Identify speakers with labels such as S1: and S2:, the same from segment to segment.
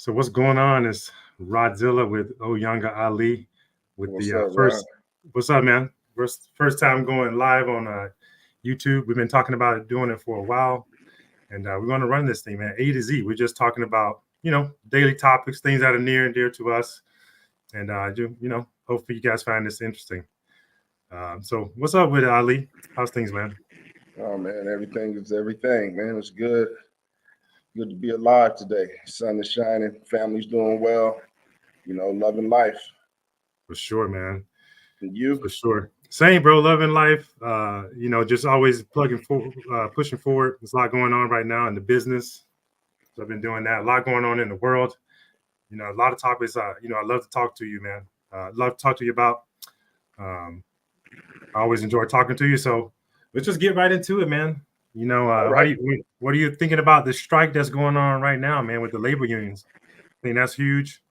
S1: So what's going on is Rodzilla with Oyanga Ali with
S2: What's
S1: the
S2: up, Ryan?
S1: first. What's up, man? First time going live on YouTube. We've been talking about it, doing it for a while, and we're going to run this thing, man, A to Z. We're just talking about daily topics, things that are near and dear to us, and hopefully you guys find this interesting. So what's up with Ali? How's things, man?
S2: Oh man, everything is everything, man. It's good. Good to be alive today. Sun is shining, family's doing well, loving life.
S1: For sure, man.
S2: And you?
S1: For sure. Same, bro. Loving life. Just always pushing forward. There's a lot going on right now in the business. So I've been doing that. A lot going on in the world. A lot of topics. I love to talk to you, man. Love to talk to you about. Um, I always enjoy talking to you. So let's just get right into it, man.
S2: All
S1: How
S2: right.
S1: do what are you thinking about the strike that's going on right now, man, with the labor unions? I think that's huge.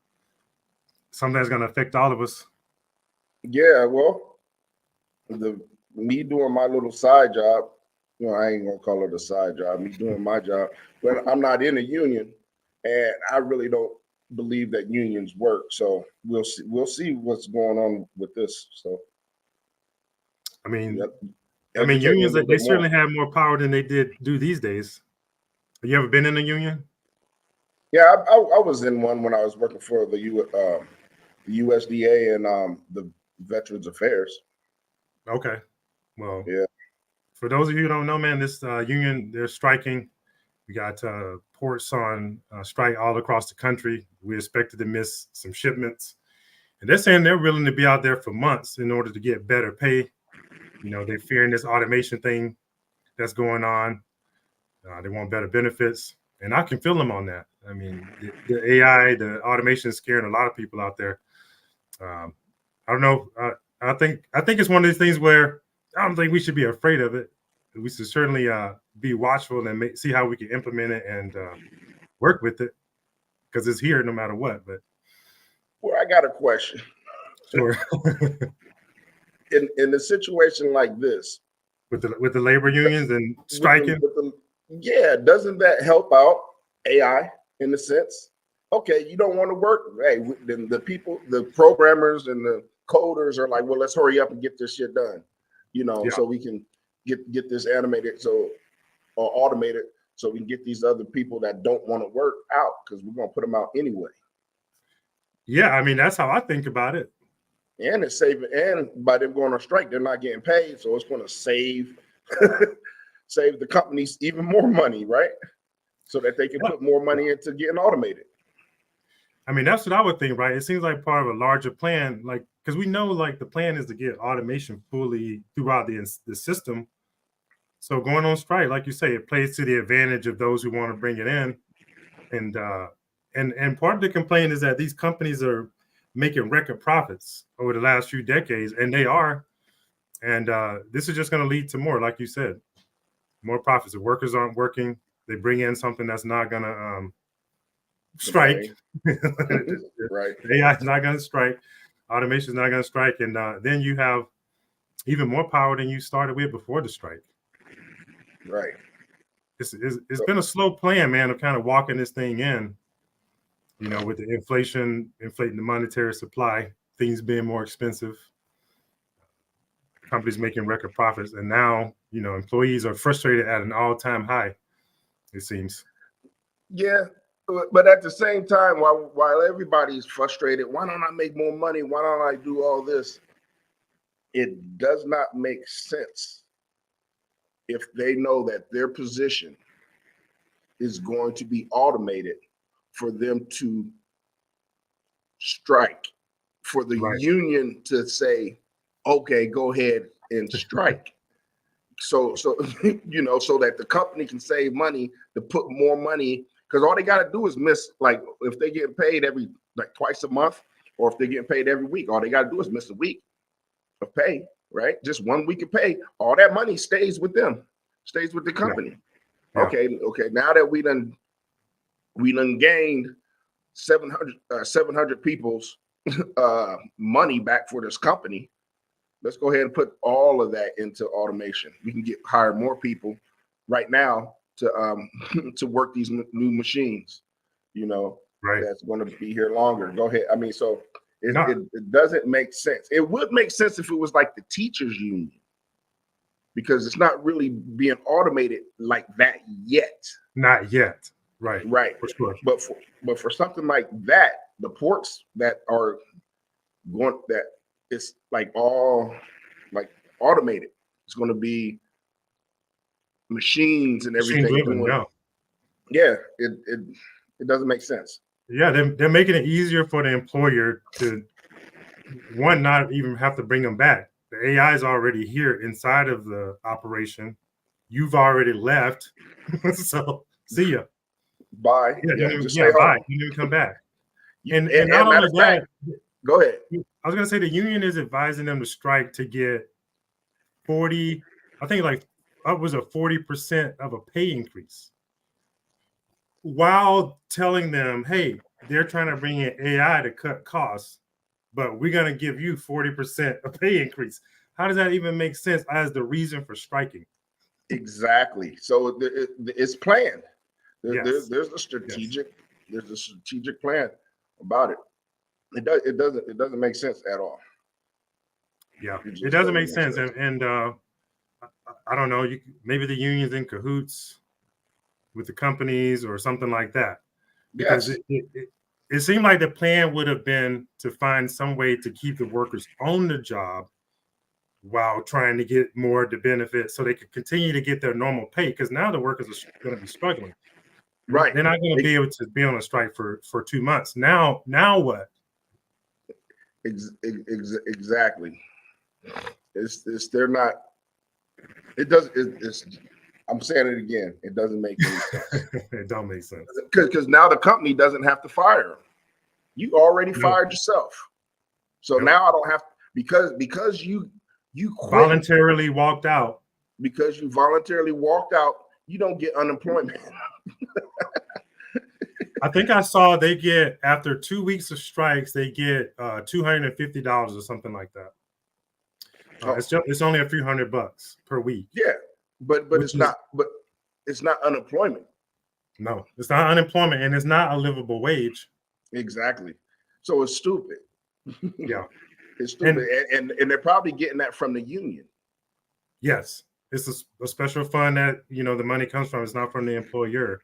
S1: Something that's going to affect all of us.
S2: Yeah, well, the me doing my little side job, I ain't gonna call it a side job, me doing my job, but I'm not in a union and I really don't believe that unions work. So we'll see what's going on with this. So
S1: I mean,
S2: yep, educate me a
S1: unions,
S2: little
S1: they
S2: bit more.
S1: certainly have more power than they do these days. Have you ever been in a union?
S2: Yeah, I was in one when I was working for the USDA and the Veterans Affairs.
S1: Okay. Well,
S2: Yeah,
S1: for those of you who don't know, man, this union, they're striking. We got ports on strike all across the country. We expected to miss some shipments. And they're saying they're willing to be out there for months in order to get better pay. They're fearing this automation thing that's going on. They want better benefits. And I can feel them on that. I mean, the AI, the automation is scaring a lot of people out there. Um, I don't know. I think it's one of these things where I don't think we should be afraid of it. We should certainly be watchful and see how we can implement it and work with it because it's here no matter what. But
S2: well, I got a question.
S1: sure,
S2: In a situation like this,
S1: with the labor unions and
S2: with the
S1: striking,
S2: with the yeah, doesn't that help out AI in a sense? Okay, you don't want to work. Hey, then the people, the programmers and the coders are like, well, let's hurry up and get this shit done,
S1: yeah,
S2: so we can get this animated or automated so we can get these other people that don't want to work out because we're gonna put them out anyway.
S1: yeah. I mean, that's how I think about it.
S2: And it's saving, and by them going on strike, they're not getting paid, so it's going to save save the companies even more money, right? So that they can
S1: Yeah.
S2: put more money into getting automated.
S1: I mean, that's what I would think, right? It seems like part of a larger plan, like because we know, like the plan is to get automation fully throughout the system. So going on strike, like you say, it plays to the advantage of those who want to bring it in. And and part of the complaint is that these companies are making record profits over the last few decades, and they are. And this is just going to lead to more, like you said, more profits. The workers aren't working. They bring in something that's not going to strike.
S2: Okay.
S1: The
S2: Right.
S1: AI is not going to strike. Automation is not going to strike. And then you have even more power than you started with before the strike.
S2: Right.
S1: It's
S2: So,
S1: been a slow plan, man, of kind of walking this thing in, with the inflating the monetary supply, things being more expensive, companies making record profits, and now, employees are frustrated at an all-time high, it seems.
S2: yeah. But at the same time, while everybody's frustrated, why don't I make more money? Why don't I do all this? It does not make sense if they know that their position is going to be automated for them to strike, for the
S1: Right.
S2: union to say, okay, go ahead and strike. So so that the company can save money to put more money, because all they got to do is miss, like if they get paid every like twice a month, or if they get paid every week, all they got to do is miss a week of pay, right? Just 1 week of pay, all that money stays with them, stays with the
S1: Yeah.
S2: company.
S1: Yeah.
S2: Okay, now that we done gained 700 people's money back for this company. Let's go ahead and put all of that into automation. We can hire more people right now to to work these new machines.
S1: Right.
S2: that's going to be here longer. Go ahead. I mean, so
S1: No,
S2: it doesn't make sense. It would make sense if it was like the teachers union, because it's not really being automated like that yet.
S1: not yet. Right.
S2: Right.
S1: For sure.
S2: But for something like that, the ports that are going, that it's like all like automated. It's going to be machines and
S1: Machine
S2: everything
S1: driven.
S2: doing.
S1: Yeah.
S2: Yeah, it doesn't make sense.
S1: Yeah. They're making it easier for the employer to, one, not even have to bring them back. The AI is already here inside of the operation. You've already left. So see ya.
S2: Bye.
S1: Yeah.
S2: Yeah, just stay
S1: Yeah. Bye.
S2: home.
S1: You didn't come back.
S2: And,
S1: And not
S2: matter
S1: only
S2: of fact,
S1: that,
S2: go ahead.
S1: I was gonna say the union is advising them to strike to get 40, I think like upwards of 40% of a pay increase, while telling them, hey, they're trying to bring in AI to cut costs, but we're gonna give you 40% a pay increase. How does that even make sense as the reason for striking?
S2: Exactly. So it's planned.
S1: Yes.
S2: There's a strategic, there's a strategic plan about it. It doesn't make sense at all.
S1: Yeah,
S2: It
S1: it
S2: just
S1: doesn't make sense. And I don't know, maybe the union's in cahoots with the companies or something like that. Because
S2: Yes.
S1: it seemed like the plan would have been to find some way to keep the workers on the job while trying to get more of the benefits so they could continue to get their normal pay. Because now the workers are going to be struggling.
S2: Right.
S1: They're not going to be able to be on a strike for 2 months. Now what?
S2: Exactly. It's they're not. It does. It's. I'm saying it again. It doesn't make any sense.
S1: It don't make sense.
S2: Because now the company doesn't have to fire them. You already fired yourself. So now I don't have, because you quit,
S1: voluntarily walked out.
S2: Because you voluntarily walked out, you don't get unemployment.
S1: I think I saw they get, after 2 weeks of strikes, they get $250 or something like that. It's only a few $100 per week.
S2: Yeah, but it's not unemployment.
S1: No, it's not unemployment, and it's not a livable wage.
S2: Exactly. So it's stupid.
S1: Yeah,
S2: it's stupid, and they're probably getting that from the union.
S1: Yes, it's a special fund that the money comes from. It's not from the employer.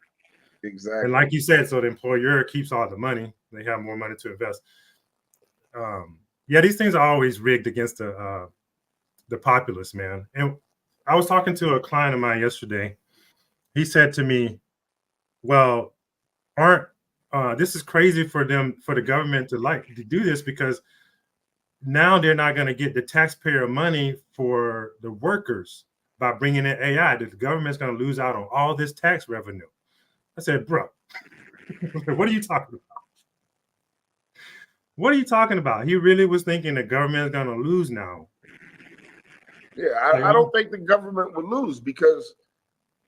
S2: Exactly.
S1: And like you said, so the employer keeps all the money. They have more money to invest. Yeah, these things are always rigged against the populace, man. And I was talking to a client of mine yesterday. He said to me, well, this is crazy for the government to do this, because now they're not going to get the taxpayer money for the workers by bringing in AI. That the government's going to lose out on all this tax revenue. I said, bro, what are you talking about? What are you talking about? He really was thinking the government is going to lose now.
S2: Yeah, I don't think the government would lose, because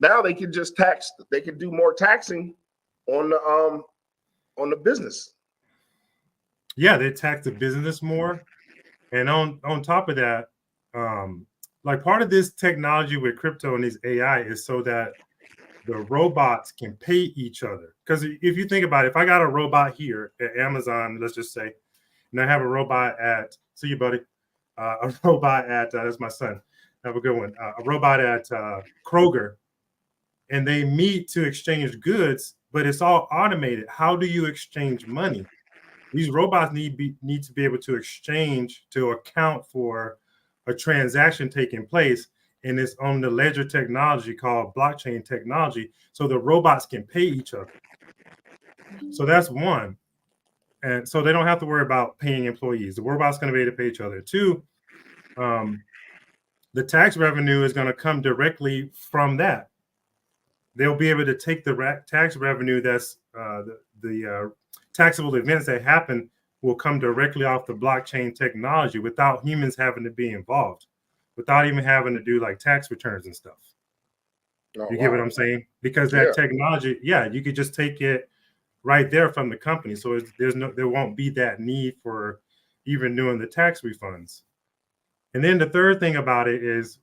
S2: now they can just tax. They can do more taxing on the business.
S1: Yeah, they tax the business more, and on top of that, like part of this technology with crypto and these AI is so that the robots can pay each other. Because if you think about it, if I got a robot here at Amazon, let's just say, and I have a robot at, see you, buddy, a robot at, that's my son, have a good one, a robot at Kroger, and they meet to exchange goods, but it's all automated. How do you exchange money? These robots need to be able to exchange to account for a transaction taking place, and it's on the ledger technology called blockchain technology, so the robots can pay each other. So that's one. And so they don't have to worry about paying employees. The robot's going to be able to pay each other. Two, the tax revenue is going to come directly from that. They'll be able to take the tax revenue that's the taxable events that happen will come directly off the blockchain technology without humans having to be involved, without even having to do like tax returns and stuff. You get what I'm saying? Because that technology, you could just take it right there from the company. So there won't be that need for even doing the tax refunds. And then the third thing about it is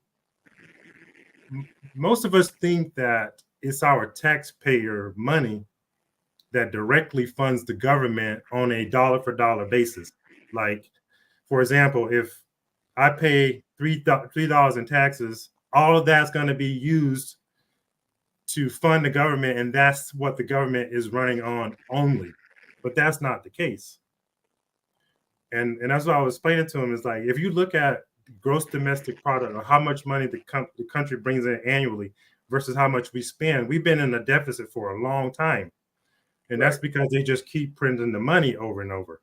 S1: most of us think that it's our taxpayer money that directly funds the government on a dollar for dollar basis. Like, for example, if I pay $3 in taxes, all of that's going to be used to fund the government, and that's what the government is running on only. But that's not the case. And that's what I was explaining to him is like, if you look at gross domestic product or how much money the country brings in annually versus how much we spend, we've been in a deficit for a long time. And that's because they just keep printing the money over and over.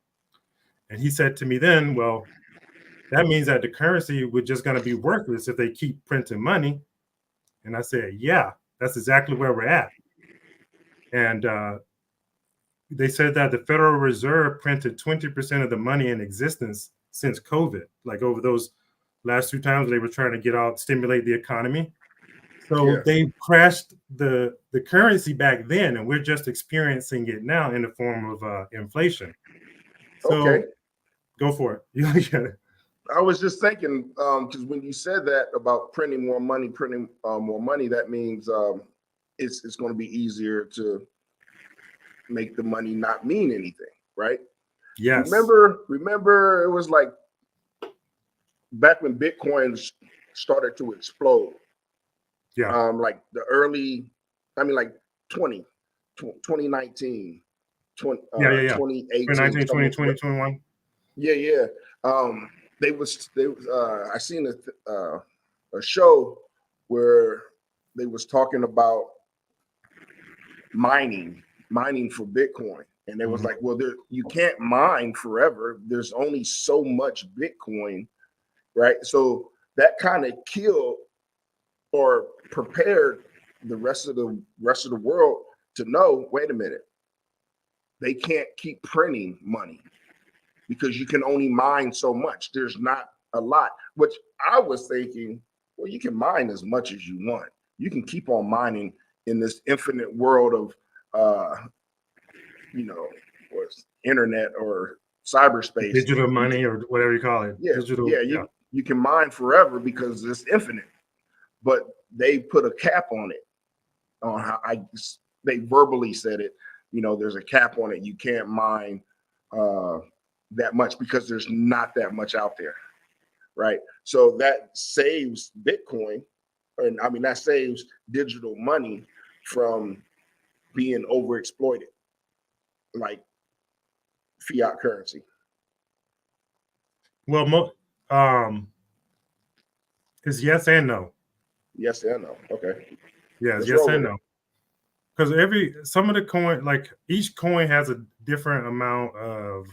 S1: And he said to me then, well, that means that the currency was just going to be worthless if they keep printing money. And I said, yeah, that's exactly where we're at. And they said that the Federal Reserve printed 20% of the money in existence since COVID, like over those last 2 times they were trying to get out, stimulate the economy. So they crashed the currency back then, and we're just experiencing it now in the form of inflation. So go for it. You get it.
S2: I was just thinking, because when you said that about printing more money, that means it's going to be easier to make the money not mean anything, right?
S1: Yes.
S2: Remember, it was like back when Bitcoin started to explode.
S1: Yeah.
S2: Like the early, like 2019, 2018,
S1: 2019, 2020, 2021.
S2: Yeah. I seen a show where they was talking about mining for Bitcoin. And it was like, well, you can't mine forever. There's only so much Bitcoin, right? So that kind of killed or prepared the rest of the world to know, wait a minute, they can't keep printing money because you can only mine so much. There's not a lot, which I was thinking, well, you can mine as much as you want. You can keep on mining in this infinite world of internet or cyberspace,
S1: digital money, or whatever you call it.
S2: You can mine forever because it's infinite. But they put a cap on it. On how they verbally said it. There's a cap on it. You can't mine that much because there's not that much out there, right? So that saves Bitcoin, and that saves digital money from being overexploited, like fiat currency.
S1: Well, it's yes and no.
S2: Yes and no. Okay.
S1: Yes and no. Because some of the coin, like each coin has a different amount of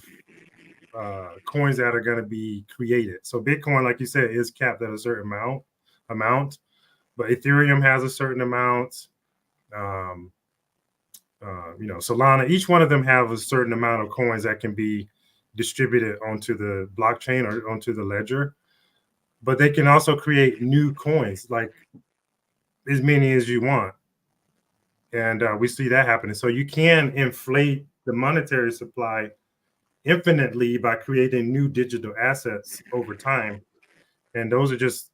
S1: coins that are going to be created. So Bitcoin, like you said, is capped at a certain amount, but Ethereum has a certain amount. Solana, each one of them have a certain amount of coins that can be distributed onto the blockchain or onto the ledger. But they can also create new coins, like as many as you want. And we see that happening. So you can inflate the monetary supply infinitely by creating new digital assets over time. And those are just,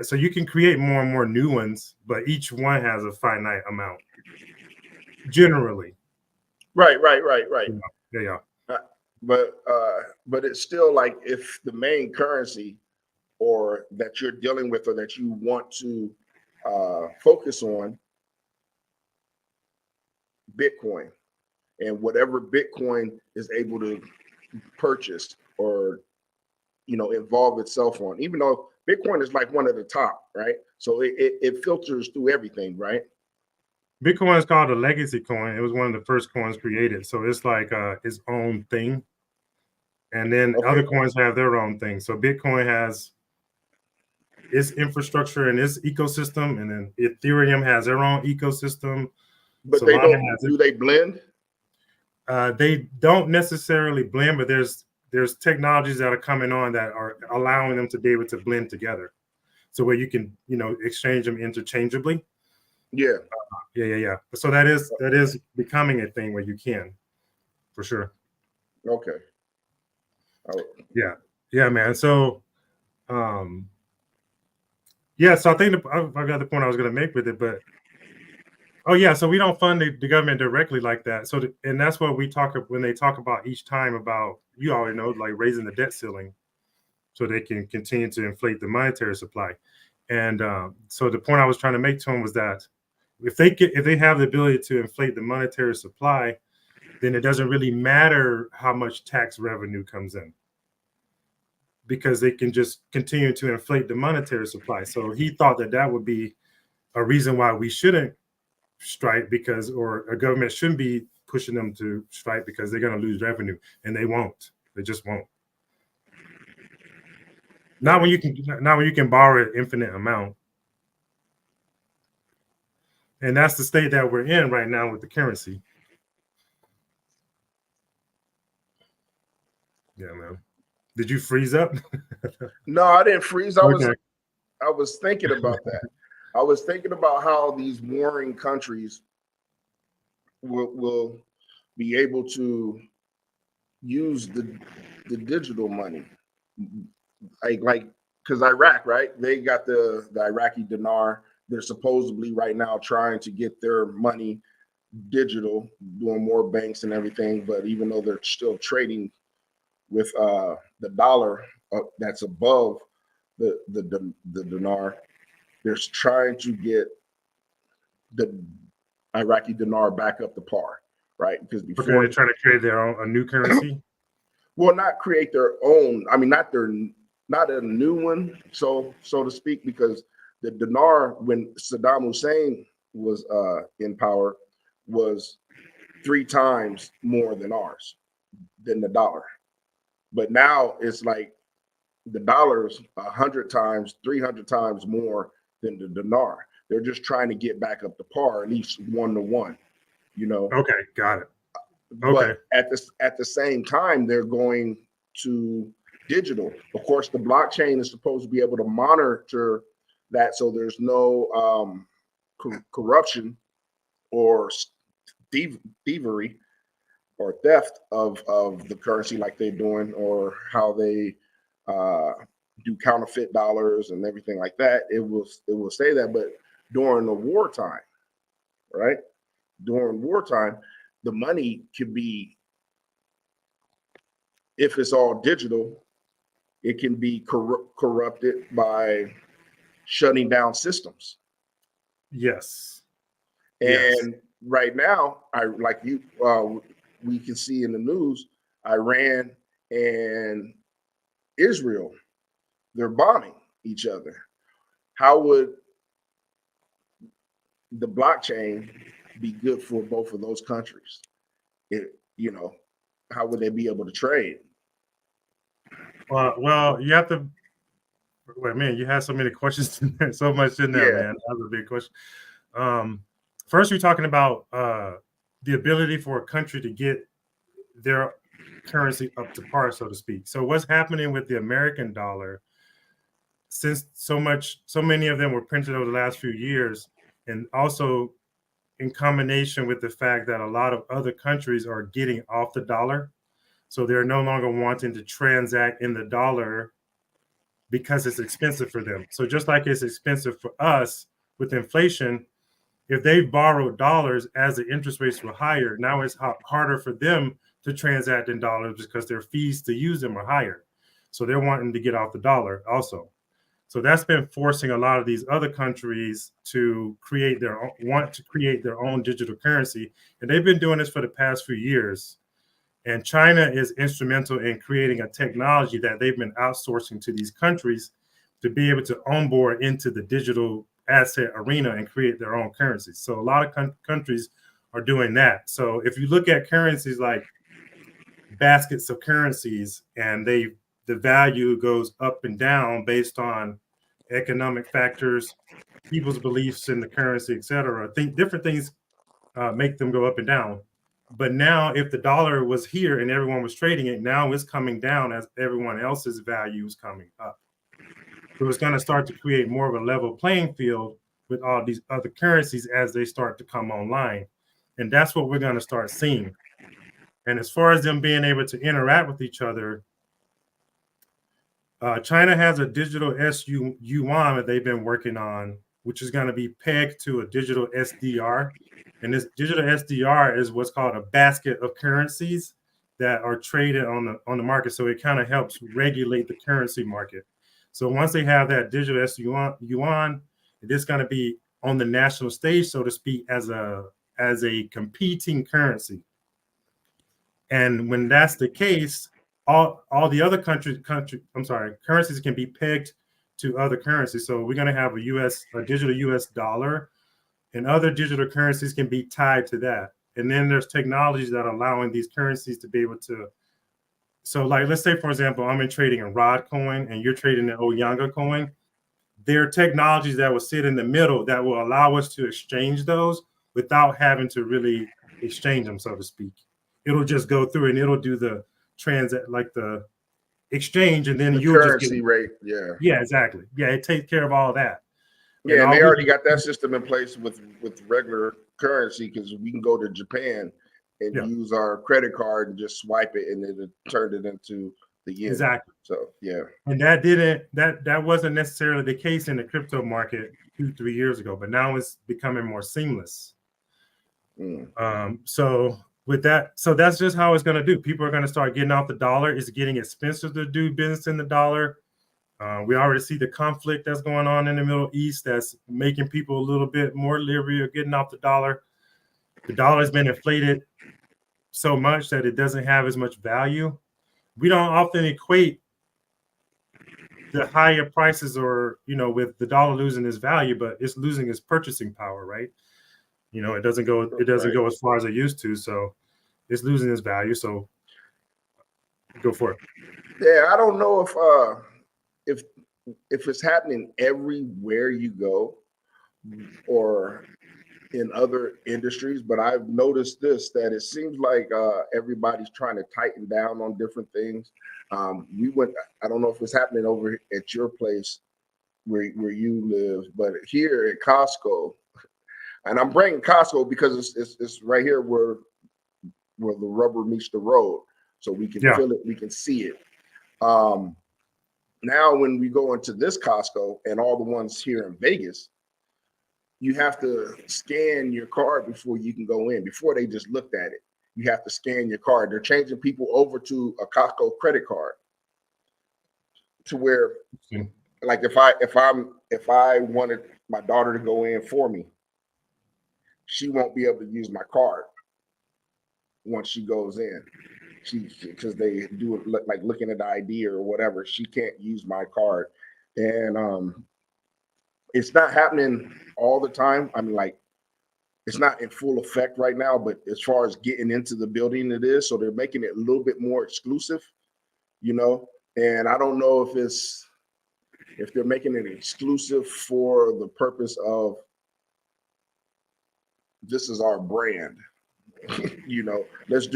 S1: so you can create more and more new ones, but each one has a finite amount, generally.
S2: Right.
S1: Yeah.
S2: But it's still like, if the main currency or that you're dealing with or that you want to focus on, Bitcoin, and whatever Bitcoin is able to purchase or involve itself on, even though Bitcoin is like one of the top, right? So it filters through everything, right?
S1: Bitcoin is called a legacy coin. It was one of the first coins created, so it's like its own thing. And then other coins have their own thing. So Bitcoin has its infrastructure and its ecosystem, and then Ethereum has their own ecosystem.
S2: But Solana, they don't. Do they blend?
S1: They don't necessarily blend, but there's technologies that are coming on that are allowing them to be able to blend together, so where you can exchange them interchangeably.
S2: Yeah.
S1: So that is becoming a thing where you can, for sure.
S2: Okay.
S1: Yeah, man. So, so I think I got the point I was going to make with it, but Oh yeah, so we don't fund the government directly like that. So and that's what we talk when they talk about each time about, you already know, like raising the debt ceiling so they can continue to inflate the monetary supply. And so the point I was trying to make to him was that if they have the ability to inflate the monetary supply, then it doesn't really matter how much tax revenue comes in because they can just continue to inflate the monetary supply. So he thought that that would be a reason why we shouldn't strike, because, or a government shouldn't be pushing them to strike because they're going to lose revenue, and they won't. They just won't. Not when you can borrow an infinite amount. And that's the state that we're in right now with the currency. Yeah, man. Did you freeze up?
S2: No, I didn't freeze.
S1: Okay.
S2: I was thinking about that. I was thinking about how these warring countries will be able to use the digital money, like because Iraq, right? They got the Iraqi dinar. They're supposedly right now trying to get their money digital, doing more banks and everything. But even though they're still trading with the dollar that's above the dinar, they're trying to get the Iraqi dinar back up to par, right? Because
S1: Okay,
S2: before,
S1: they're trying to create their own a new currency.
S2: well, not create their own. I mean, not a new one, so to speak, because the dinar when Saddam Hussein was in power was 3 times more than ours, than the dollar. But now it's like the dollar's 100 times, 300 times more than the dinar. They're just trying to get back up to par, at least 1 to 1, you know.
S1: Okay, got it. Okay.
S2: But at the same time, they're going to digital. Of course, the blockchain is supposed to be able to monitor that, so there's no corruption or thievery or theft of the currency like they're doing, or how they do counterfeit dollars and everything like that. It will say that. But during the wartime, right? During wartime, the money could be, if it's all digital, it can be corrupted by shutting down systems.
S1: Yes.
S2: And
S1: Yes.
S2: right now, we can see in the news, Iran and Israel, they're bombing each other. How would the blockchain be good for both of those countries? How would they be able to trade?
S1: Well, you have to. Wait, man, you had so many questions in there, so much in there,
S2: Yeah.
S1: man. That was a big question. First, you're talking about the ability for a country to get their currency up to par, so to speak. So, what's happening with the American dollar? Since so many of them were printed over the last few years, and also in combination with the fact that a lot of other countries are getting off the dollar, so they're no longer wanting to transact in the dollar because it's expensive for them. So just like it's expensive for us with inflation, if they've borrowed dollars as the interest rates were higher, now it's harder for them to transact in dollars because their fees to use them are higher. So they're wanting to get off the dollar also. So that's been forcing a lot of these other countries to create their own digital currency, and they've been doing this for the past few years. And China is instrumental in creating a technology that they've been outsourcing to these countries to be able to onboard into the digital asset arena and create their own currencies. So a lot of countries are doing that. So if you look at currencies like baskets of currencies, and the value goes up and down based on economic factors, people's beliefs in the currency, etc. I think different things make them go up and down. But now, if the dollar was here and everyone was trading it, now it's coming down as everyone else's value is coming up. So it's going to start to create more of a level playing field with all these other currencies as they start to come online. And that's what we're going to start seeing. And as far as them being able to interact with each other, China has a digital yuan that they've been working on, which is going to be pegged to a digital SDR. And this digital SDR is what's called a basket of currencies that are traded on the market. So it kind of helps regulate the currency market. So once they have that digital yuan, it is going to be on the national stage, so to speak, as a competing currency. And when that's the case, all the other currencies can be pegged to other currencies. So we're going to have a digital US dollar, and other digital currencies can be tied to that. And then there's technologies that are allowing these currencies to be able to. So, like, let's say, for example, I'm in trading a ROD coin and you're trading an Oyanga coin. There are technologies that will sit in the middle that will allow us to exchange those without having to really exchange them, so to speak. It'll just go through and it'll do the the exchange, and then
S2: the
S1: you'll just get
S2: currency rate.
S1: Yeah, exactly. Yeah, it takes care of all that.
S2: Yeah, and they already got that system in place with regular currency, because we can go to Japan and use our credit card and just swipe it, and then it turned it into the yen.
S1: Exactly.
S2: So yeah,
S1: and that wasn't necessarily the case in the crypto market 2-3 years ago, but now it's becoming more seamless. So with that, so that's just how it's going to do. People are going to start getting off the dollar. It's getting expensive to do business in the dollar. We already see the conflict that's going on in the Middle East that's making people a little bit more leery of getting off the dollar. The dollar has been inflated so much that it doesn't have as much value. We don't often equate the higher prices or, with the dollar losing its value, but it's losing its purchasing power, right? It doesn't go as far as it used to. So it's losing its value. So go for it.
S2: Yeah, I don't know if it's happening everywhere you go or in other industries, but I've noticed that it seems like everybody's trying to tighten down on different things. I don't know if it's happening over at your place where you live, but here at Costco, and I'm bringing Costco because it's right here where the rubber meets the road, so we can feel it, we can see it. Now, when we go into this Costco and all the ones here in Vegas, you have to scan your card before you can go in. Before they just looked at it, you have to scan your card. They're changing people over to a Costco credit card, to where, like, if I wanted my daughter to go in for me, she won't be able to use my card once she goes in. Because they do it like looking at the ID or whatever, she can't use my card. And it's not happening all the time. I mean, like, it's not in full effect right now, but as far as getting into the building, it is. So they're making it a little bit more exclusive, and I don't know if they're making it exclusive for the purpose of, this is our brand. Let's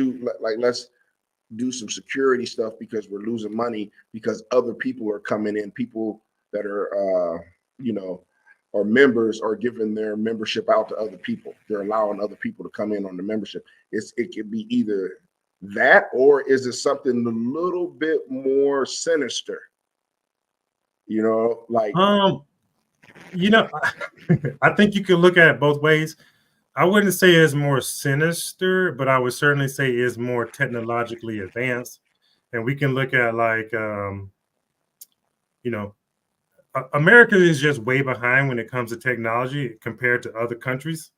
S2: do some security stuff because we're losing money because other people are coming in. People that are, or members are giving their membership out to other people. They're allowing other people to come in on the membership. It could be either that, or is it something a little bit more sinister? Like,
S1: I think you can look at it both ways. I wouldn't say it's more sinister, but I would certainly say it's more technologically advanced. And we can look at, like, America is just way behind when it comes to technology compared to other countries.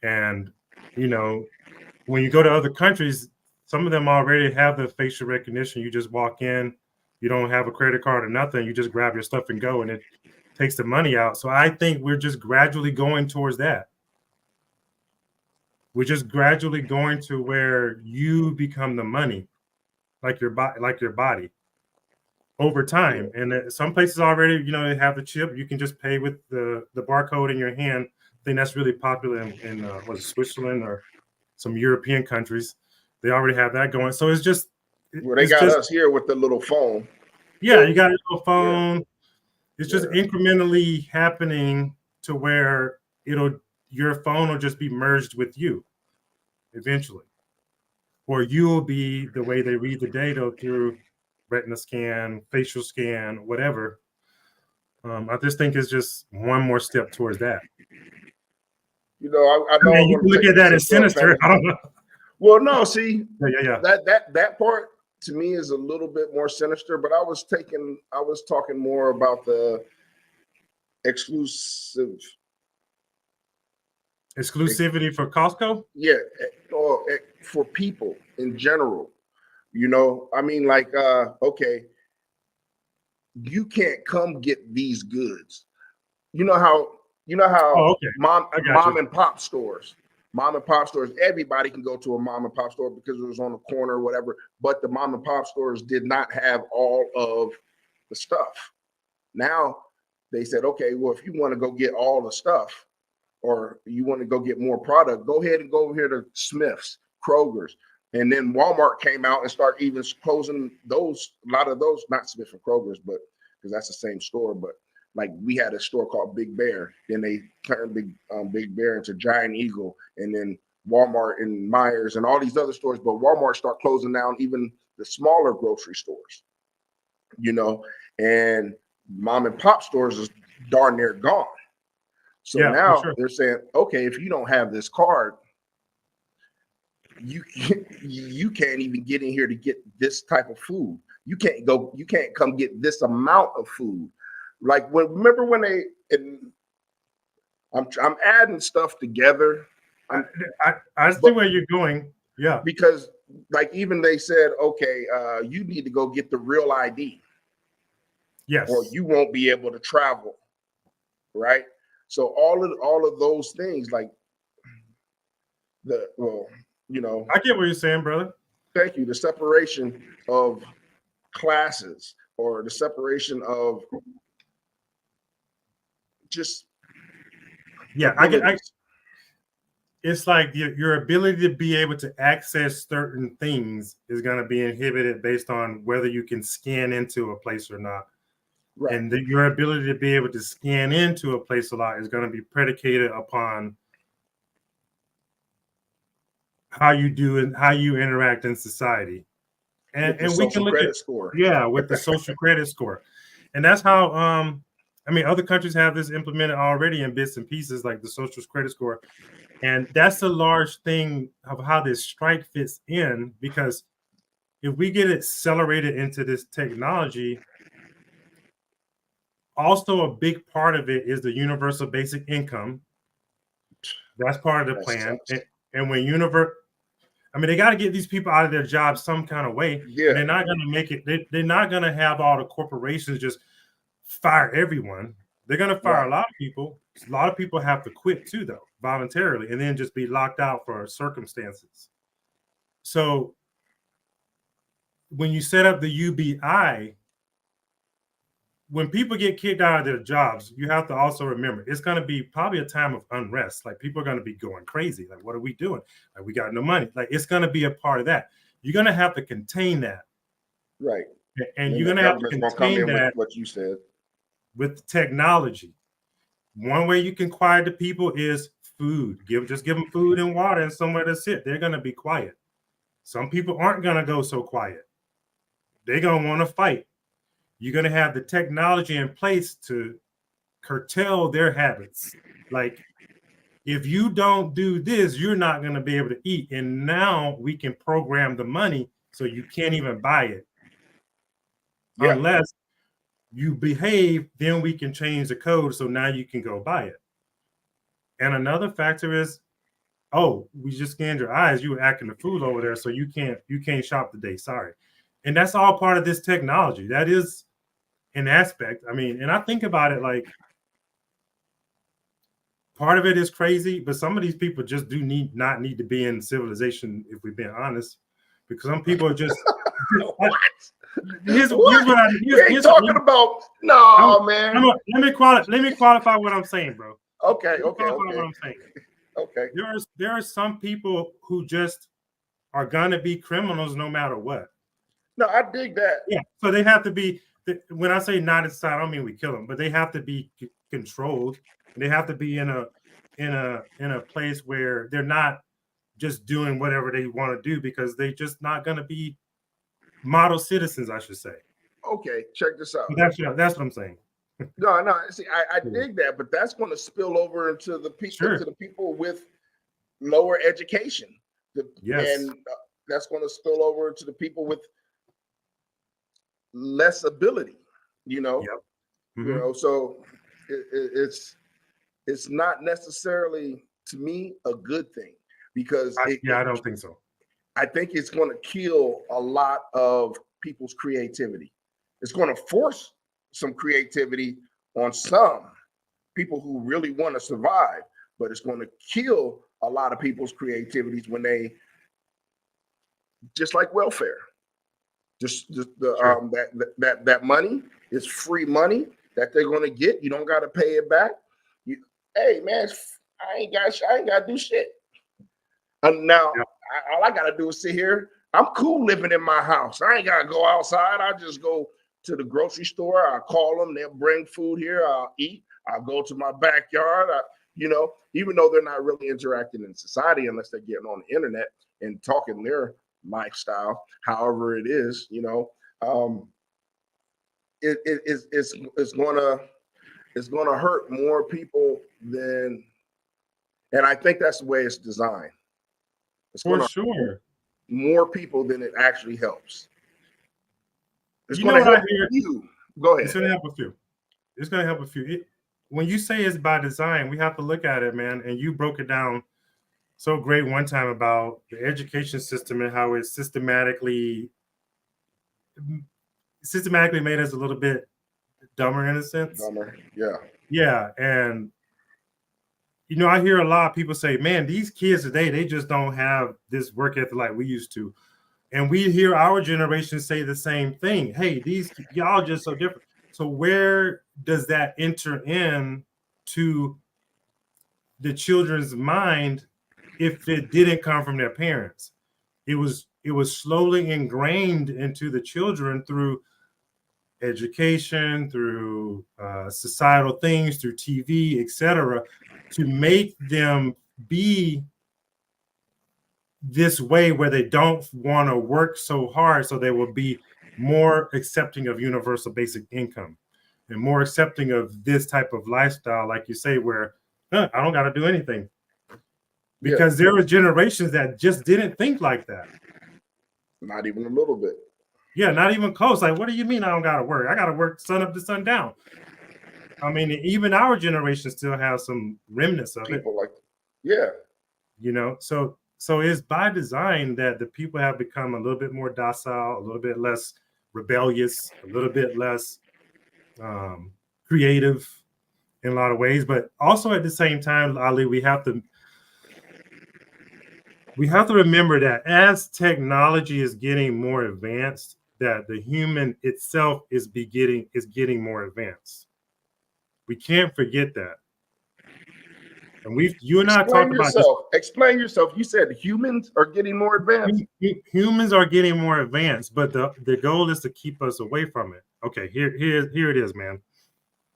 S1: And, when you go to other countries, some of them already have the facial recognition. You just walk in, you don't have a credit card or nothing. You just grab your stuff and go, and it takes the money out. So I think we're just gradually going towards that. We're just gradually going to where you become the money, like your body over time. And some places already, they have the chip. You can just pay with the barcode in your hand. I think that's really popular in Switzerland or some European countries. They already have that going. So it's just,
S2: they got us here with the little phone.
S1: Yeah, you got a little phone. Yeah. It's just incrementally happening to where your phone will just be merged with you eventually, or you'll be the way they read the data through retina scan, facial scan, whatever. I just think it's just one more step towards that.
S2: You know, I
S1: I
S2: know
S1: mean,
S2: I'm
S1: you
S2: going
S1: can
S2: to
S1: look
S2: take
S1: at that
S2: this
S1: as
S2: into a
S1: sinister. I don't know.
S2: Well, no, see,
S1: Yeah.
S2: that part to me is a little bit more sinister, but I was talking more about the exclusive,
S1: Exclusivity for Costco.
S2: yeah, or for people in general. You know, I mean, like, okay, you can't come get these goods. You know how
S1: Oh, okay.
S2: mom
S1: I got
S2: mom
S1: you.
S2: and pop stores, everybody can go to a mom and pop store because it was on the corner or whatever. But the mom and pop stores did not have all of the stuff. Now they said, okay, well, if you want to go get all the stuff or you want to go get more product, go ahead and go over here to Smith's, Kroger's. And then Walmart came out and started even closing those, a lot of those, not Smith and Kroger's, but because that's the same store. But like we had a store called Big Bear, then they turned Big Bear into Giant Eagle, and then Walmart and Myers and all these other stores. But Walmart start closing down even the smaller grocery stores, you know, and mom and pop stores is darn near gone. So
S1: Yeah, for
S2: now
S1: sure.
S2: they're saying, okay, if you don't have this card, you can't even get in here to get this type of food. You can't come get this amount of food. Like remember when I'm adding stuff together.
S1: I see where you're going. Yeah.
S2: Because like even they said, okay, you need to go get the real ID, or
S1: Yes.
S2: you won't be able to travel, right? So all of those things, like you know,
S1: I get what you're saying, brother.
S2: thank you. The separation of classes or the separation of just
S1: Yeah,
S2: abilities.
S1: it's like your ability to be able to access certain things is going to be inhibited based on whether you can scan into a place or not.
S2: Right.
S1: And your ability to be able to scan into a place a lot is going to be predicated upon how you do and how you interact in society.
S2: With the
S1: And we can
S2: social
S1: look at,
S2: credit score.
S1: yeah, with the social credit score. And that's how I mean other countries have this implemented already in bits and pieces, like the social credit score. And that's a large thing of how this strike fits in, because if we get accelerated into this technology, also a big part of it is the universal basic income. That's part of the
S2: That
S1: plan.
S2: sucks.
S1: And when I mean, they got to get these people out of their jobs some kind of way.
S2: Yeah.
S1: And they're not going to make it, they're not going to have all the corporations just fire everyone. They're going to fire
S2: Right.
S1: a lot of people. A lot of people have to quit too, though, voluntarily, and then just be locked out for circumstances. So when you set up the UBI, when people get kicked out of their jobs, you have to also remember it's going to be probably a time of unrest. Like people are going to be going crazy. Like, what are we doing? Like, we got no money. Like, it's going to be a part of that. You're going to have to contain that.
S2: Right.
S1: And
S2: And
S1: you're
S2: the
S1: going to have to
S2: government's gonna come
S1: contain
S2: in with
S1: that
S2: what you said.
S1: with technology. One way you can quiet the people is food. Just give them food and water and somewhere to sit. They're going to be quiet. Some people aren't going to go so quiet. They're going to want to fight. You're going to have the technology in place to curtail their habits. Like, if you don't do this, you're not going to be able to eat. And now we can program the money so you can't even buy it.
S2: Yeah.
S1: Unless you behave, then we can change the code so now you can go buy it. And another factor is, oh, we just scanned your eyes. You were acting the fool over there, so you can't shop today. Sorry. And that's all part of this technology. That is an aspect. I mean, and I think about it like part of it is crazy, but some of these people just do not need to be in civilization, if we're being honest, because some people are just
S2: What?
S1: here's
S2: What?
S1: what I
S2: We ain't talking about man.
S1: let me qualify what I'm saying, bro.
S2: Okay.
S1: What I'm saying.
S2: Okay.
S1: There are some people who just are gonna be criminals no matter what.
S2: No, I dig that.
S1: Yeah. So they have to be. When I say not inside, I don't mean we kill them, but they have to be controlled. And they have to be in a place where they're not just doing whatever they want to do, because they're just not going to be model citizens, I should say.
S2: Okay, check this out.
S1: That's what I'm saying.
S2: No. See, I dig that, but that's going to spill over into the
S1: Sure.
S2: people with lower education,
S1: Yes.
S2: and that's going to spill over to the people with less ability. You know,
S1: Yep. Hmm.
S2: So it's not necessarily to me a good thing because
S1: Yeah, I don't think so.
S2: I think it's going to kill a lot of people's creativity. It's going to force some creativity on some people who really want to survive, but it's going to kill a lot of people's creativities when they just like welfare. Just the
S1: Sure.
S2: that money is free money that they're going to get. You don't got to pay it back. You, hey man, I ain't got to do shit. And now
S1: Yep.
S2: all I got to do is sit here. I'm cool living in my house. I ain't got to go outside. I just go to the grocery store. I call them. They'll bring food here. I'll eat. I'll go to my backyard. Even though they're not really interacting in society unless they're getting on the internet and talking their lifestyle, however it is, it's gonna hurt more people than, and I think that's the way it's designed. It's
S1: For
S2: gonna
S1: sure.
S2: more people than it actually helps. It's
S1: You know
S2: gonna
S1: what I
S2: help
S1: hear?
S2: you. Go
S1: It's
S2: ahead.
S1: gonna help a few. It's gonna help a few. When you say it's by design, we have to look at it, man. And you broke it down so great one time about the education system and how it systematically made us a little bit dumber in a sense.
S2: Dumber. Yeah.
S1: Yeah, and I hear a lot of people say, "Man, these kids today, they just don't have this work ethic like we used to." And we hear our generation say the same thing. Hey, these y'all just so different. So where does that enter in to the children's mind if it didn't come from their parents? It was slowly ingrained into the children through education, through societal things, through TV, etc., to make them be this way where they don't want to work so hard, so they will be more accepting of universal basic income and more accepting of this type of lifestyle, like you say, where I don't got to do anything.
S2: Yeah.
S1: Because there were generations that just didn't think like that.
S2: Not even a little bit.
S1: Yeah, not even close. Like, what do you mean I don't got to work? I got to work sun up to sundown. I mean, even our generation still has some remnants of it.
S2: People like, yeah.
S1: So it's by design that the people have become a little bit more docile, a little bit less rebellious, a little bit less creative in a lot of ways. But also at the same time, Ali, we have to remember that as technology is getting more advanced, that the human itself is getting more advanced. We can't forget that. And you and I
S2: Explain
S1: talked about just
S2: yourself. Explain yourself. You said humans are getting more advanced.
S1: humans are getting more advanced, but the goal is to keep us away from it. Okay, here it is, man.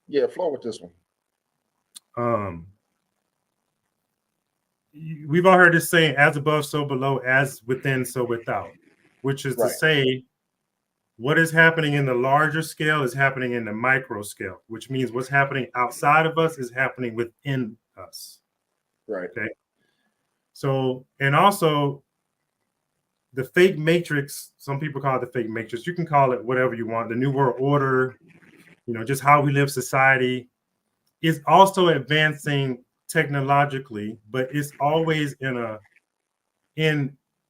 S2: Yeah, flow with this one.
S1: Um, we've all heard this saying, "As above, so below; as within, so without," which is to
S2: Right.
S1: say, what is happening in the larger scale is happening in the micro scale, which means what's happening outside of us is happening within us.
S2: Right.
S1: Okay. So, and also the fake matrix, some people call it the fake matrix. You can call it whatever you want. The New World Order, just how we live society is also advancing technologically, but it's always in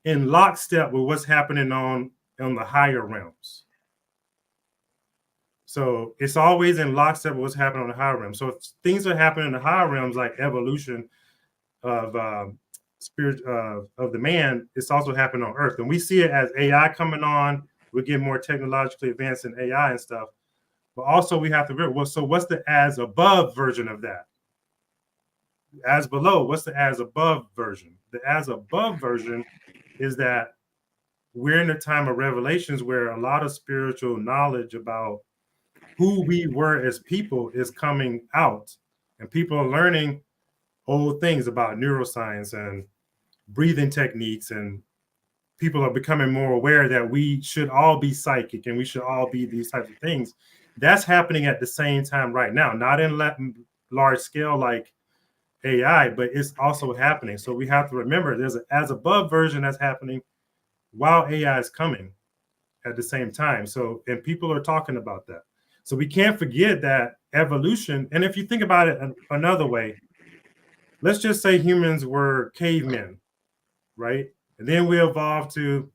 S1: lockstep with what's happening on the higher realms. So it's always in lockstep with what's happening on the higher realms. So if things are happening in the higher realms, like evolution of spirit of the man, it's also happening on Earth, and we see it as AI coming on. We're getting more technologically advanced in AI and stuff, but also we have to remember. Well, so what's the as above version of that? As below, what's the as above version? The as above version is that we're in a time of revelations where a lot of spiritual knowledge about who we were as people is coming out, and people are learning old things about neuroscience and breathing techniques, and people are becoming more aware that we should all be psychic and we should all be these types of things. That's happening at the same time right now, not in large scale like AI, but it's also happening. So we have to remember there's an as above version that's happening while AI is coming at the same time. So, and people are talking about that. So we can't forget that evolution. And if you think about it another way, let's just say humans were cavemen, right? And then we evolved to,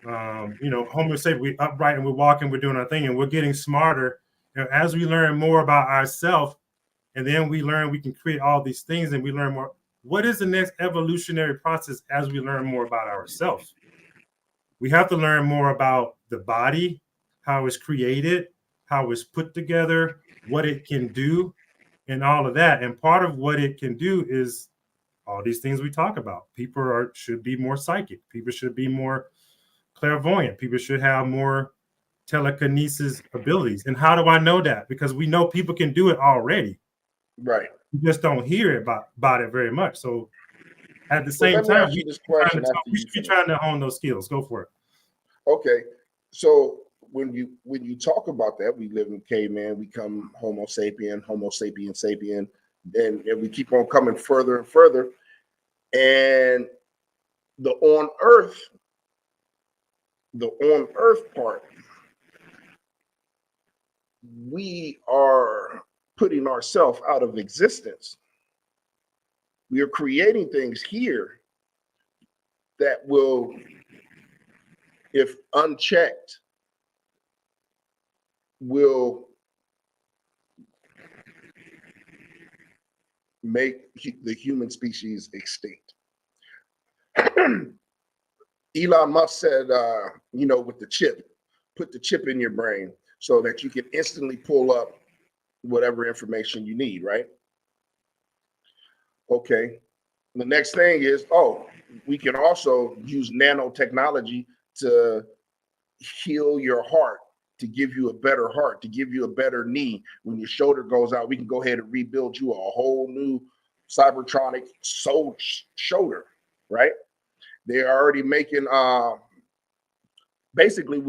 S1: Homo sapiens, we upright and we're walking, we're doing our thing, and we're getting smarter. And as we learn more about ourselves, and then we learn we can create all these things, and we learn more. What is the next evolutionary process as we learn more about ourselves? We have to learn more about the body, how it's created, how it's put together, what it can do, and all of that. And part of what it can do is all these things we talk about. People should be more psychic. People should be more clairvoyant. People should have more telekinesis abilities. And how do I know that? Because we know people can do it already.
S2: Right.
S1: You just don't hear about it very much. So at the
S2: Well,
S1: same
S2: let me
S1: time,
S2: ask you this question after
S1: we
S2: you
S1: should be
S2: finish.
S1: trying to hone those skills. Go for it.
S2: Okay. So when you talk about that, we live in caveman, we come Homo sapien, sapien, and we keep on coming further and further. And the on earth part, we are putting ourselves out of existence. We are creating things here that will, if unchecked, will make the human species extinct. Elon Musk said, with the chip, put the chip in your brain so that you can instantly pull up whatever information you need, right? Okay. The next thing is, we can also use nanotechnology to heal your heart, to give you a better heart, to give you a better knee. When your shoulder goes out, we can go ahead and rebuild you a whole new cybertronic shoulder, right? They're already making, basically,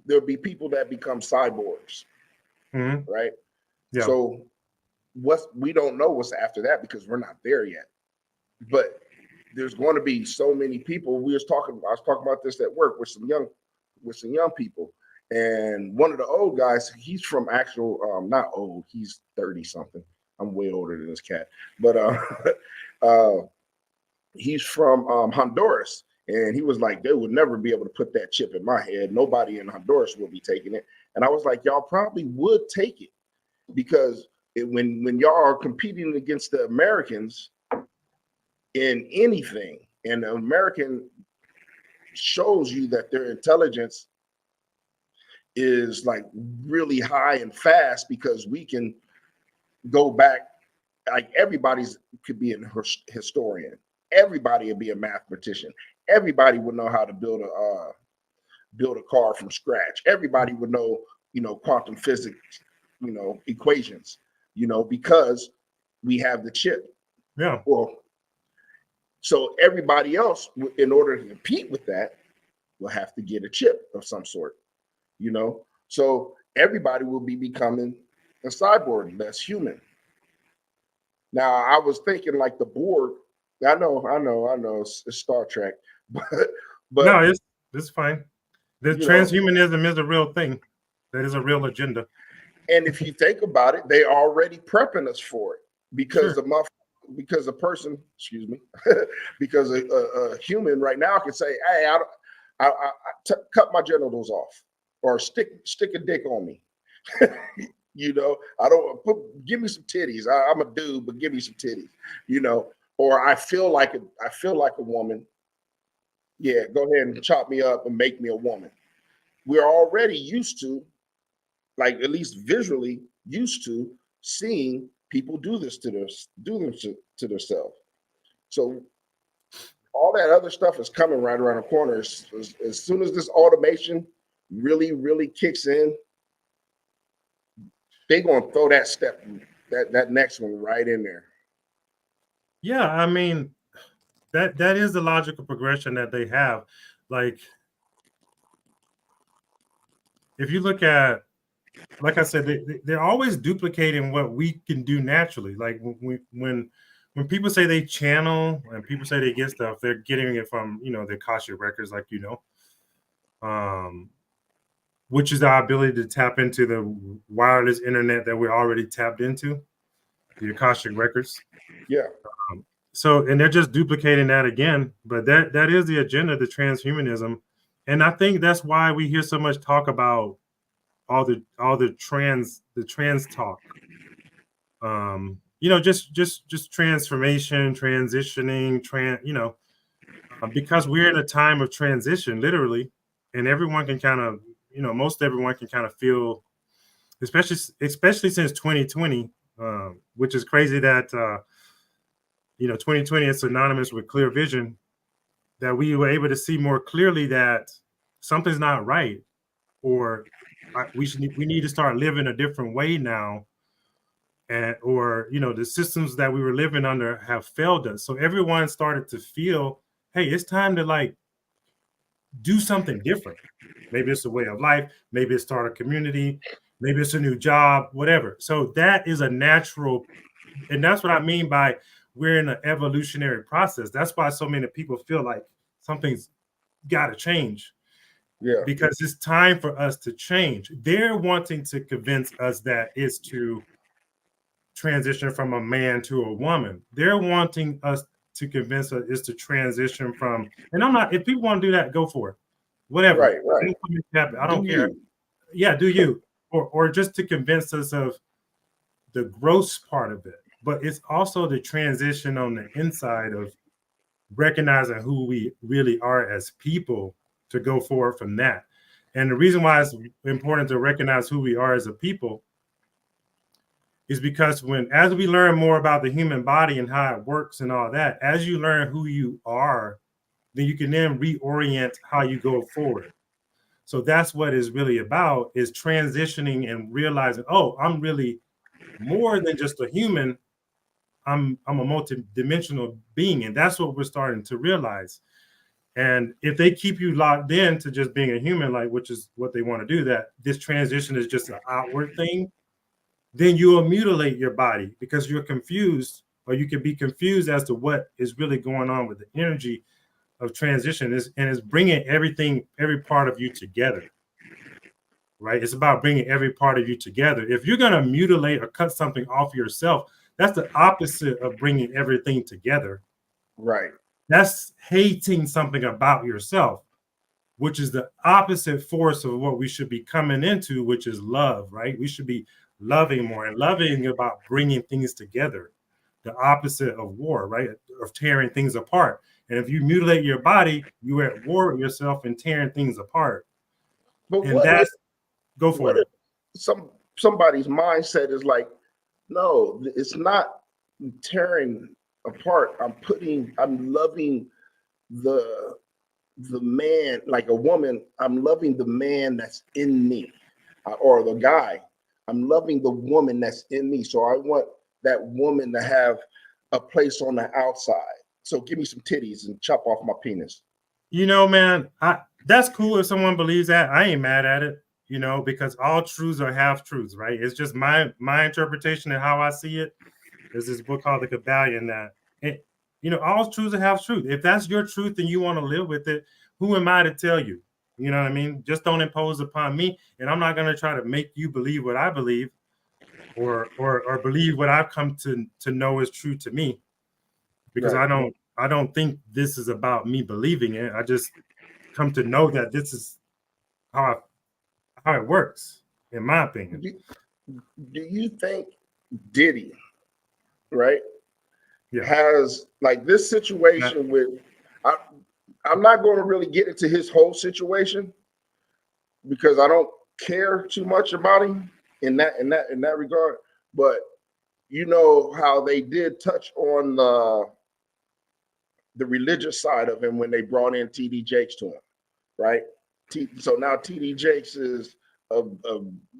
S2: there'll be people that become cyborgs, right?
S1: Yeah.
S2: So we don't know what's after that because we're not there yet. But there's going to be so many people. I was talking about this at work with some young people. And one of the old guys, he's from not old, he's 30 something. I'm way older than this cat. But he's from Honduras. And he was like, they would never be able to put that chip in my head. Nobody in Honduras will be taking it. And I was like, y'all probably would take it because when y'all are competing against the Americans in anything, and the American shows you that their intelligence is like really high and fast because we can go back, like everybody's could be a historian. Everybody would be a mathematician. Everybody would know how to build a car from scratch. Everybody would know, quantum physics, equations, because we have the chip.
S1: Yeah.
S2: Well, so everybody else, in order to compete with that, will have to get a chip of some sort, So everybody will be becoming a cyborg that's human. Now, I was thinking like the Borg. I know, it's Star Trek, but
S1: No, it's fine. The
S2: know,
S1: transhumanism is a real thing. That is a real agenda.
S2: and if you think about it, they already prepping us for it because
S1: Sure.
S2: because a person, excuse me, because a human right now can say, "Hey, cut my genitals off, or stick a dick on me." I don't give me some titties. I'm a dude, but give me some titties. Or I feel like a woman. Yeah, go ahead and chop me up and make me a woman. We're already used to, like at least visually used to, seeing people do them to themselves. So all that other stuff is coming right around the corner. As soon as this automation really, really kicks in, they're gonna throw that next one right in there.
S1: Yeah, I mean, that is the logical progression that they have. Like, if you look at like I said, they're always duplicating what we can do naturally. Like when people say they channel and people say they get stuff, they're getting it from the Akashic records, like which is our ability to tap into the wireless internet that we're already tapped into, the Akashic records.
S2: Yeah.
S1: So, and they're just duplicating that again, but that is the agenda, the transhumanism, and I think that's why we hear so much talk about all the trans talk. Just transformation, transitioning, because we're in a time of transition, literally, and everyone can kind of, most everyone can kind of feel, especially since 2020, which is crazy that 2020 is synonymous with clear vision, that we were able to see more clearly that something's not right, or we need to start living a different way now, and or the systems that we were living under have failed us. So everyone started to feel, hey, it's time to like do something different. Maybe it's a way of life, maybe it's start a community, maybe it's a new job, whatever. So that is a natural, and that's what I mean by we're in an evolutionary process. That's why so many people feel like something's got to change.
S2: Yeah.
S1: Because it's time for us to change. They're wanting to convince us that it's to transition from a man to a woman. They're wanting us to convince us is to transition from, and I'm not, if people want to do that, go for it. Whatever.
S2: Right.
S1: I
S2: Do
S1: don't care.
S2: you?
S1: Yeah, do you. Or just to convince us of the gross part of it. But it's also the transition on the inside of recognizing who we really are as people to go forward from that. And the reason why it's important to recognize who we are as a people is because as we learn more about the human body and how it works and all that, as you learn who you are, then you can then reorient how you go forward. So that's what it's really about, is transitioning and realizing, oh, I'm really more than just a human. I'm a multidimensional being. And that's what we're starting to realize. And if they keep you locked in to just being a human, like, which is what they want to do, that this transition is just an outward thing, then you will mutilate your body because you're confused, or you can be confused as to what is really going on with the energy of transition. And it's bringing every part of you together, right? It's about bringing every part of you together. If you're going to mutilate or cut something off yourself, that's the opposite of bringing everything together.
S2: Right.
S1: That's hating something about yourself, which is the opposite force of what we should be coming into, which is love, right? We should be loving more, and loving about bringing things together, the opposite of war, right? Of tearing things apart. And if you mutilate your body, you're at war with yourself and tearing things apart.
S2: But
S1: And that's, go for it.
S2: Somebody's mindset is like, no, it's not tearing apart. I'm loving the man, like a woman. I'm loving the man that's in me, or the guy. I'm loving the woman that's in me. So I want that woman to have a place on the outside. So give me some titties and chop off my penis.
S1: Man, that's cool if someone believes that. I ain't mad at it, because all truths are half truths, right? It's just my interpretation and how I see it. There's this book called The Kabbalion that, all truths are half truth. If that's your truth and you want to live with it, who am I to tell you? You know what I mean? Just don't impose upon me, and I'm not going to try to make you believe what I believe, or believe what I've come to know is true to me, because
S2: Right.
S1: I don't think this is about me believing it. I just come to know that this is how it works, in my opinion.
S2: Do you think Diddy, right,
S1: Yeah.
S2: has like this situation with? I'm not going to really get into his whole situation because I don't care too much about him in that regard. But you know how they did touch on the religious side of him when they brought in TD Jakes to him, right? So now TD Jakes is a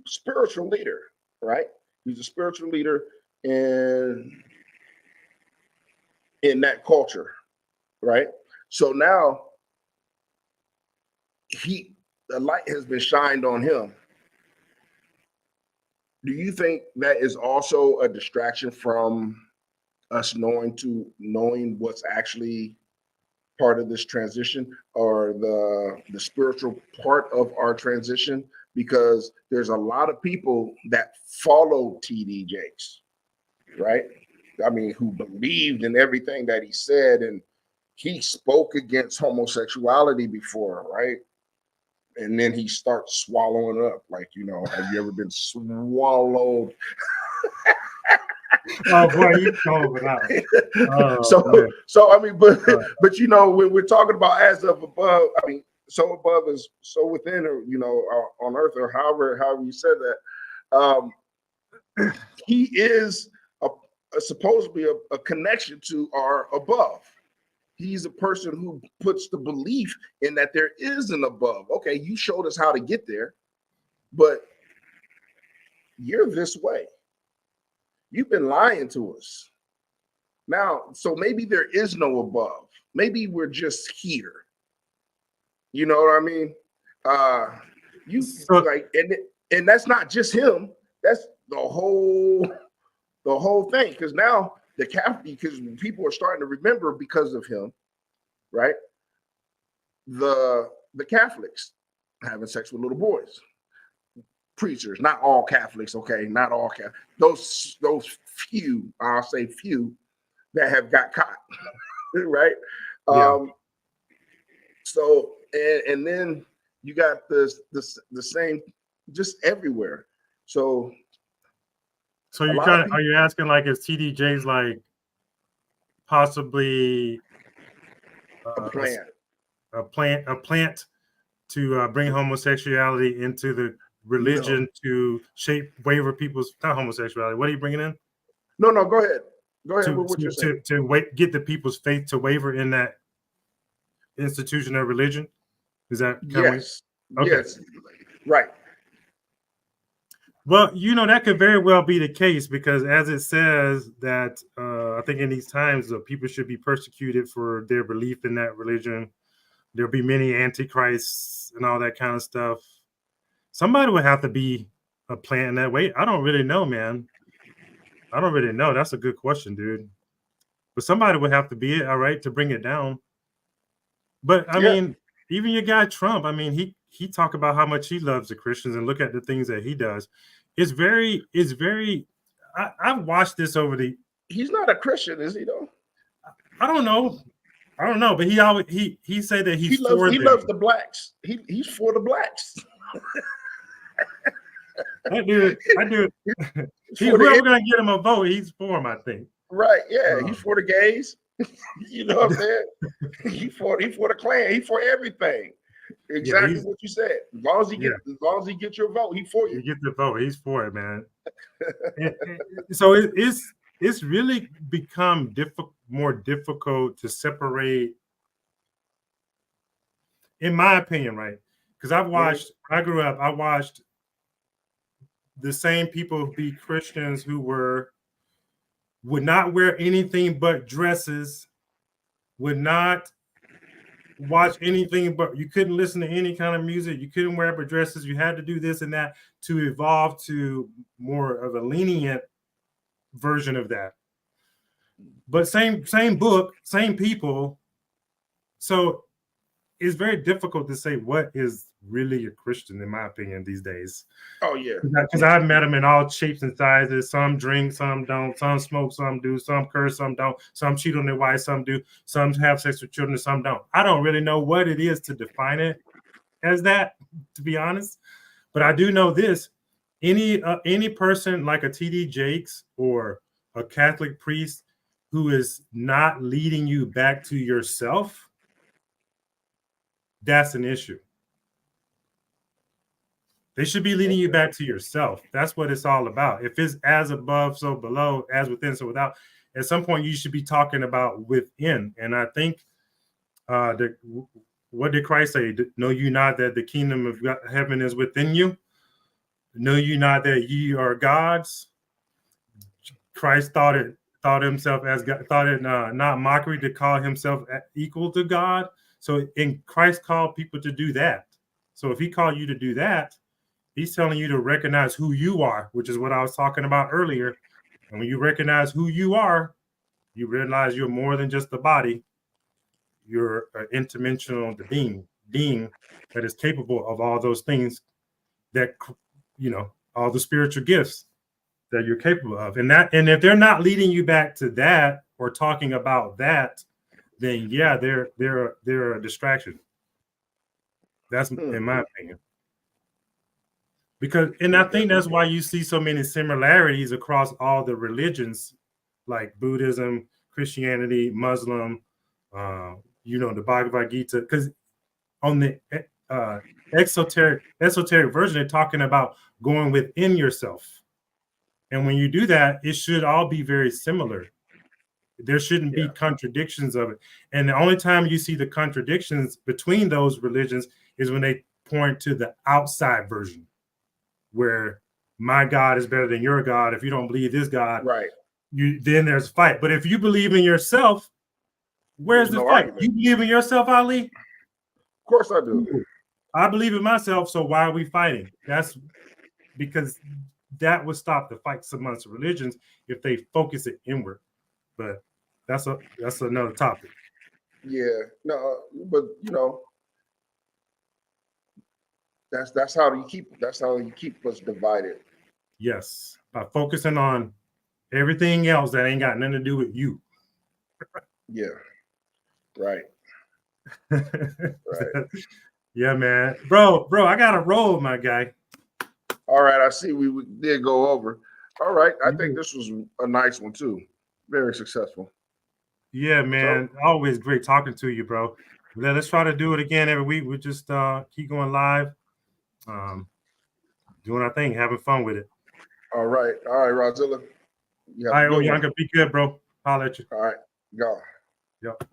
S2: spiritual leader, right? He's a spiritual leader in that culture, right? So now the light has been shined on him, Do you think that is also a distraction from us knowing what's actually part of this transition, or the spiritual part of our transition? Because there's a lot of people that follow TD Jakes, right? I mean, who believed in everything that he said, and he spoke against homosexuality before, right? And then he starts swallowing up. Like, have you ever been swallowed?
S1: Oh boy, you called it out.
S2: So I mean, but when we're talking about as of above, I mean, so above is so within, or on earth, or however you said that. He is supposedly a connection to our above. He's a person who puts the belief in that there is an above. Okay, you showed us how to get there, but you're this way. You've been lying to us. Now, so maybe there is no above. Maybe we're just here. You know what I mean? And that's not just him. That's the whole thing. Because now because people are starting to remember because of him, right? The Catholics having sex with little boys. Preachers, not all Catholics, okay, not all Catholics. Those few, I'll say few, that have got caught, right?
S1: Yeah.
S2: So and then you got the same just everywhere. So
S1: are you asking, like, is TD Jakes like possibly a plant to bring homosexuality into the religion, to waver people's, not homosexuality? What are you bringing in?
S2: No, go ahead. Go ahead with what you're saying.
S1: To get the people's faith to waver in that institution of religion? Is that
S2: yes?
S1: Okay.
S2: Yes, right.
S1: Well, that could very well be the case, because as it says that I think in these times, people should be persecuted for their belief in that religion. There'll be many antichrists and all that kind of stuff. Somebody would have to be a plant in that way. I don't really know, man. I don't really know. That's a good question, dude. But somebody would have to be it, all right, to bring it down. But I mean, even your guy Trump, I mean, he talk about how much he loves the Christians, and look at the things that he does. It's very. I've watched this over the.
S2: He's not a Christian, is he though?
S1: I don't know, but he said that he
S2: loves the blacks. He's for the blacks.
S1: I do. Whoever gonna get him a vote, he's for him, I think.
S2: Right? Yeah, he's for the gays. You know what I'm saying? He's for the Klan. He's for everything. Exactly what you said. As long as he gets your vote, he's for you.
S1: You get the vote, he's for it, man. So it's really become more difficult to separate, in my opinion, right? Because I grew up, I watched the same people be Christians who would not wear anything but dresses, would not watch anything but, you couldn't listen to any kind of music, you couldn't wear but dresses, you had to do this and that, to evolve to more of a lenient version of that. But same book, same people. So it's very difficult to say what is really a Christian, in my opinion, these days.
S2: Oh yeah,
S1: because I've met them in all shapes and sizes. Some drink, some don't. Some smoke, some do. Some curse, some don't. Some cheat on their wife, some do. Some have sex with children, some don't. I don't really know what it is to define it as that, to be honest. But I do know this: any person like a TD Jakes or a Catholic priest who is not leading you back to yourself, that's an issue. They should be leading you back to yourself. That's what it's all about. If it's as above, so below, as within, so without, at some point you should be talking about within. And I think what did Christ say? Know you not that the kingdom of heaven is within you? Know you not that ye are gods? Christ thought himself as God, thought it not mockery to call himself equal to God. So in Christ called people to do that. So if he called you to do that, He's telling you to recognize who you are, which is what I was talking about earlier. And when you recognize who you are, you realize you're more than just the body. You're an interdimensional being that is capable of all those things that, all the spiritual gifts that you're capable of. And if they're not leading you back to that or talking about that, then yeah, they're a distraction. That's in my opinion. And I think that's why you see so many similarities across all the religions, like Buddhism, Christianity, Muslim, the Bhagavad Gita, because on the esoteric version, they're talking about going within yourself. And when you do that, it should all be very similar. There shouldn't be contradictions of it. And the only time you see the contradictions between those religions is when they point to the outside version, where my God is better than your God. If you don't believe this God,
S2: right,
S1: then there's a fight. But if you believe in yourself, where's the fight? Argument. You believe in yourself, Ali?
S2: Of course I do.
S1: I believe in myself, so why are we fighting? That's because that would stop the fights amongst religions if they focus it inward. But that's another topic.
S2: Yeah, no, but that's how you keep us divided.
S1: Yes, by focusing on everything else that ain't got nothing to do with you.
S2: Yeah, right. Right.
S1: Yeah, man, bro, I got to roll, my guy.
S2: All right, I see we did go over. All right, I think this was a nice one too. Very successful.
S1: Yeah, man, always great talking to you, bro. Let's try to do it again every week. We just keep going live, doing our thing, having fun with it.
S2: All right, Rodzilla.
S1: All right, Younger, be good, bro. Holler at you.
S2: All right, go.
S1: Yep.